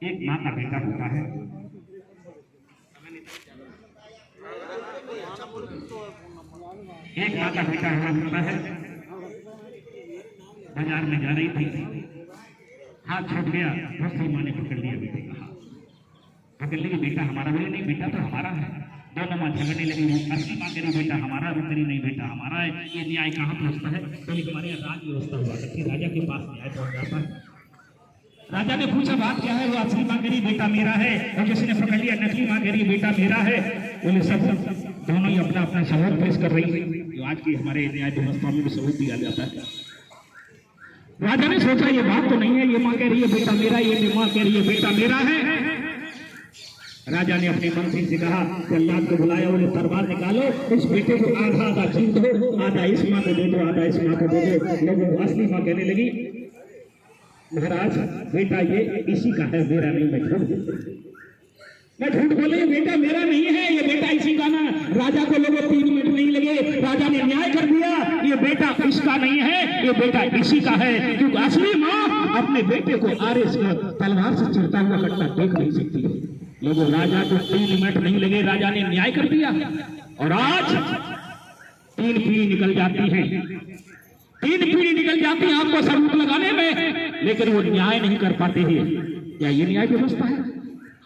एक माँ का बेटा होता है, एक माँ का बेटा हुआ करता है। बाजार में जा रही थी, हाथ छूट गया, दूसरी माँ ने पकड़ लिया बेटे का हाथ, पकड़ लिया, बेटा हमारा। बोले नहीं, बेटा तो हमारा है। दोनों माँ झगड़ने लगी। असली माँ करी बेटा हमारा, वो करी नहीं बेटा हमारा है। ये न्याय कहाँ पहुँचता है? पहले हमारे यहाँ राज व्यवस्था हुआ करती, राजा के पास न्याय पहुँच जाता है। राजा ने पूछा बात क्या है? वो असली माँ करी बेटा मेरा है, और किसी ने पकड़ लिया नकली माँ करी बेटा मेरा है। बोले सब दोनों ही अपना अपना सबूत पेश कर रही है, जो आज की हमारे न्याय व्यवस्था में भी सबूत दिया जाता है। राजा ने सोचा ये बात तो नहीं है, ये माँ कह रही है बेटा मेरा, ये माँ कह रही है बेटा मेरा है। राजा ने अपने मंत्री से कहा, जल्लाद को बुलाया, बोले तलवार निकालो, इस बेटे को आधा आधा छीन दो, आधा इस माँ को दे दो, आधा इस माँ को दे दो। लोगों असली माँ कहने लगी, महाराज बेटा ये इसी का है, मेरा नहीं। मैं झूठ बोले, बेटा मेरा नहीं है, ये बेटा इसी का ना। राजा को लोगों 3 मिनट नहीं लगे, राजा ने न्याय कर दिया, ये बेटा इसका नहीं है, ये बेटा इसी का है। क्योंकि असली माँ अपने बेटे को आरे से तलवार से चिरता हुआ कटता देख नहीं सकती है। लोगों राजा को 3 मिनट नहीं लगे, राजा ने न्याय कर दिया, और आज 3 पीढ़ी निकल जाती है, 3 पीढ़ी निकल जाती है आपको सबूत लगाने में, लेकिन वो न्याय नहीं कर पाते हैं। क्या ये न्याय व्यवस्था है?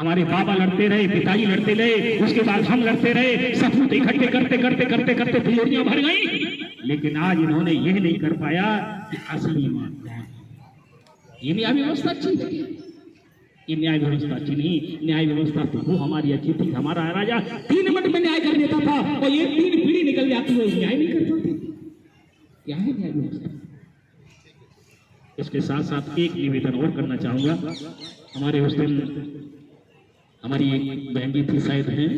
हमारे बाबा लड़ते रहे, पिताजी लड़ते रहे, उसके बाद हम लड़ते रहे, सबूत इकट्ठे करते करते करते करते तिजोरियां भर गई, लेकिन आज इन्होंने यह नहीं कर पाया कि असली मां कौन है। ये न्याय व्यवस्था अच्छी है? ये न्याय व्यवस्था अच्छी नहीं। न्याय व्यवस्था तो वो हमारी अच्छी थी, हमारा राजा 3 मिनट में न्याय कर देता था, और ये 3 पीढ़ी निकल जाती है, न्याय नहीं कर पाती। क्या है न्याय व्यवस्था? इसके साथ साथ एक निवेदन और करना चाहूंगा। हमारे उस दिन हमारी एक बहन जी थी, शायद हैं,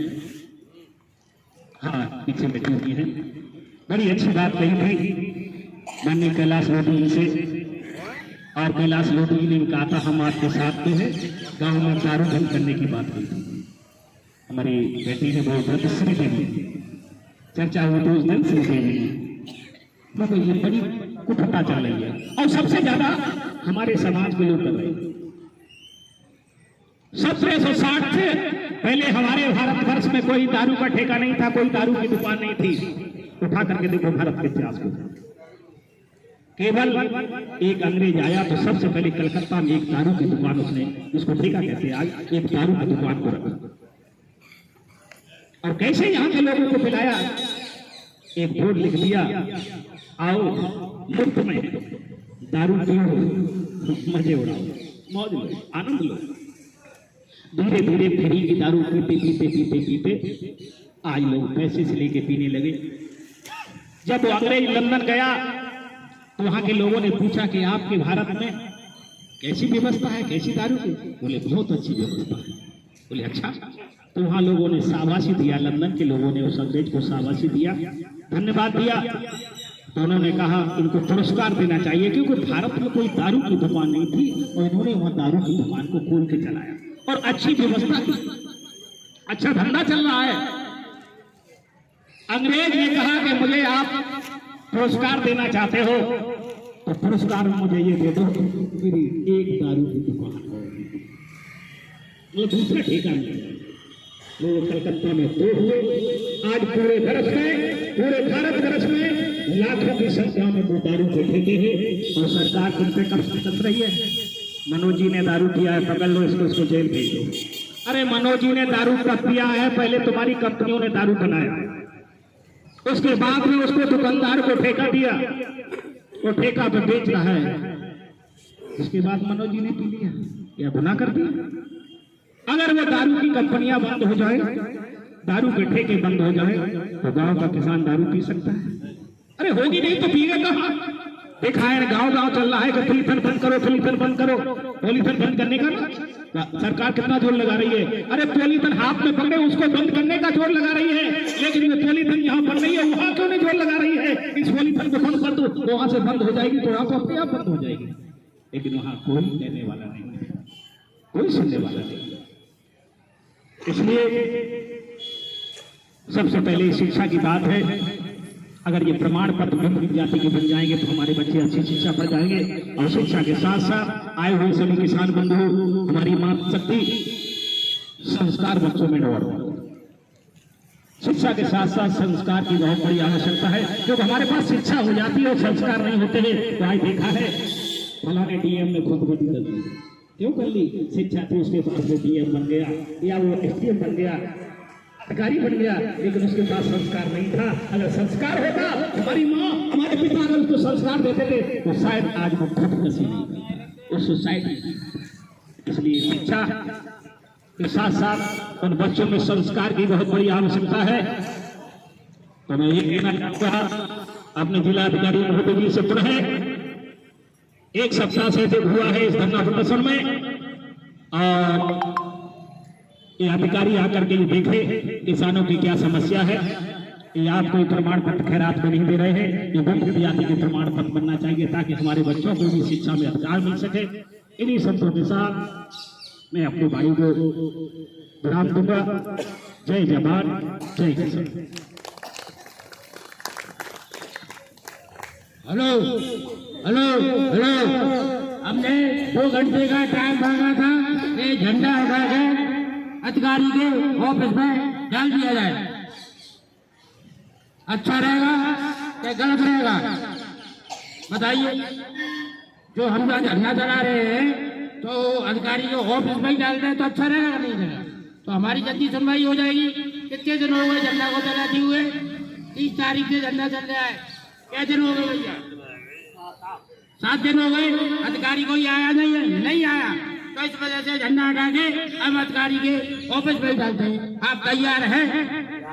हाँ पीछे बैठी हुई हैं, बड़ी अच्छी बात कही थी माननीय कैलाश लोधी जी से। और कैलाश लोधी जी ने कहा था हम आपके साथ थे, गाँव में दारू बंद करने की बात की थी। हमारी बेटी ने बहुत व्रत श्रीदेवी चर्चा हुई तो उस दिन श्रीदेवी तो ये बड़ी कुटता चल रही है, और सबसे ज्यादा हमारे समाज के लोग कर रहे हैं। 1760 से पहले हमारे भारतवर्ष में कोई दारू का ठेका नहीं था, कोई दारू की दुकान नहीं थी। उठा करके देखो भारत के इतिहास को, केवल एक अंग्रेज आया तो सबसे पहले कलकत्ता में एक दारू की दुकान, उसने जिसको ठेका कहते हैं आज, एक दारू की दुकान को रखा, और कैसे यहाँ के लोगों को पिलाया। एक बोर्ड लिख दिया, आओ मुफ्त में दारू पियो, मजे उड़ाओ, मौज लो, आनंद लो। धीरे धीरे फ्री की दारू पीते पीते पीते पीते आज लोग पैसे से लेके पीने लगे। जब वो अंग्रेज लंदन गया तो वहां के लोगों ने पूछा कि आपके भारत में कैसी व्यवस्था है, कैसी दारू की? बोले बहुत अच्छी व्यवस्था है। बोले अच्छा? तो वहां लोगों ने शाबाशी दिया, लंदन के लोगों ने उस अंग्रेज को शाबाशी दिया, धन्यवाद दिया। तो उन्होंने कहा इनको पुरस्कार देना चाहिए, क्योंकि भारत में कोई दारू की दुकान नहीं थी, और इन्होंने वहां दारू की दुकान को खोल के चलाया, और अच्छी व्यवस्था की, अच्छा धंधा चल रहा है। अंग्रेज ने कहा कि मुझे आप पुरस्कार देना चाहते हो तो पुरस्कार मुझे ये दे दो, मेरी एक दारू की दुकान हो। वो दूसरा ठेका नहीं। लोग कलकत्ता में 2 हुए, आज पूरे भारत में लाखों की संख्या में वो दारू के ठेके हैं, और सरकार उन पे कब्जा कर रही है। मनोज जी ने दारू पिया है, पकड़ लो इसको जेल भेज दो। अरे मनोज जी ने दारू कब पिया है? पहले तुम्हारी कंपनियों ने दारू बनाया, उसके बाद में उसको दुकानदार को ठेका दिया, वो ठेका पे बेच रहा है, उसके बाद मनोज जी ने पी लिया, या गुनाह कर दिया। अगर वो दारू की कंपनियां बंद हो जाए, दारू के ठेके बंद हो जाए, तो गांव का किसान दारू पी सकता है? अरे होगी नहीं तो पिएगा कहां? देखा है गांव गांव चल रहा है कि पॉलीथिन बंद करो, पॉलीथिन बंद करो। पॉलीथिन बंद करने का ना सरकार कितना जोर लगा रही है। अरे पॉलीथिन हाथ में पकड़े उसको बंद करने का जोर लगा रही है, लेकिन ये पॉलीथिन यहाँ पर नहीं है, वहां क्यों नहीं जोर लगा रही है? इस पॉलीथिन को बंद कर दो, तो वहां से बंद हो जाएगी, तो यहाँ तो अपने आप बंद हो जाएगी। लेकिन वहां कोई देने वाला नहीं है, कोई सुनने वाला नहीं। इसलिए सबसे पहले शिक्षा की बात है। अगर ये प्रमाण पत्र विमुक्त जाति के बन जाएंगे तो हमारे बच्चे अच्छी शिक्षा पढ़ जाएंगे। और शिक्षा के साथ साथ आए हुए सभी किसान बंधु, हमारी माता शक्ति संस्कार बच्चों में डेवलप हो। शिक्षा के साथ साथ संस्कार की बहुत बड़ी आवश्यकता है, क्योंकि हमारे पास शिक्षा हो जाती है और संस्कार नहीं होते हैं। तो आज देखा है फलाने डीएम ने खुदकुशी कर दी, क्यों कर ली? शिक्षा थी उसके पास, वो डीएम बन गया या वो एसडीएम बन गया, अधिकारी बन गया, लेकिन उसके पास संस्कार नहीं था। अगर संस्कार होता, हमारी माँ हमारे पिता अगर उसको संस्कार देते थे तो शायद आज वो खुदकुशी नहीं उस सोसाइटी। इसलिए शिक्षा के साथ साथ उन बच्चों में संस्कार की बहुत बड़ी आवश्यकता है। तो मैं ये कहना चाहूंगा अपने जिला अधिकारी महोदय जी से पुनः एक सप्ताह से जो हुआ है इस धरना प्रदर्शन में, और ये अधिकारी आकर के देखे किसानों की क्या समस्या है। ये आप कोई प्रमाण पत्र खैर आपको नहीं दे रहे हैं, ये विमुक्त जाति के प्रमाण पत्र बनना चाहिए ताकि हमारे बच्चों को भी शिक्षा में अधिकार मिल सके। इन्हीं शब्दों के साथ मैं अपने भाई को विराम दूंगा। जय जवान, जय किसान। हेलो हेलो हेलो, हमने 2 घंटे का टाइम मांगा था कि झंडा उठा के अधिकारी के ऑफिस में डाल दिया जाए। अच्छा रहेगा या गलत रहेगा बताइए? जो हम लोग झंडा चला रहे हैं तो अधिकारी को ऑफिस में ही डाल दें तो अच्छा रहेगा नहीं रहेगा? तो हमारी जल्दी सुनवाई हो जाएगी। कितने दिन हो गए झंडा को चलाते हुए? 30 तारीख से झंडा चल रहा है। क्या दिन हो गए भैया? 7 दिन हो गए, अधिकारी कोई आया नहीं है, नहीं आया। तो इस वजह से झंडा हटा के हम अधिकारी के ऑफिस में डालते हैं। आप तैयार हैं?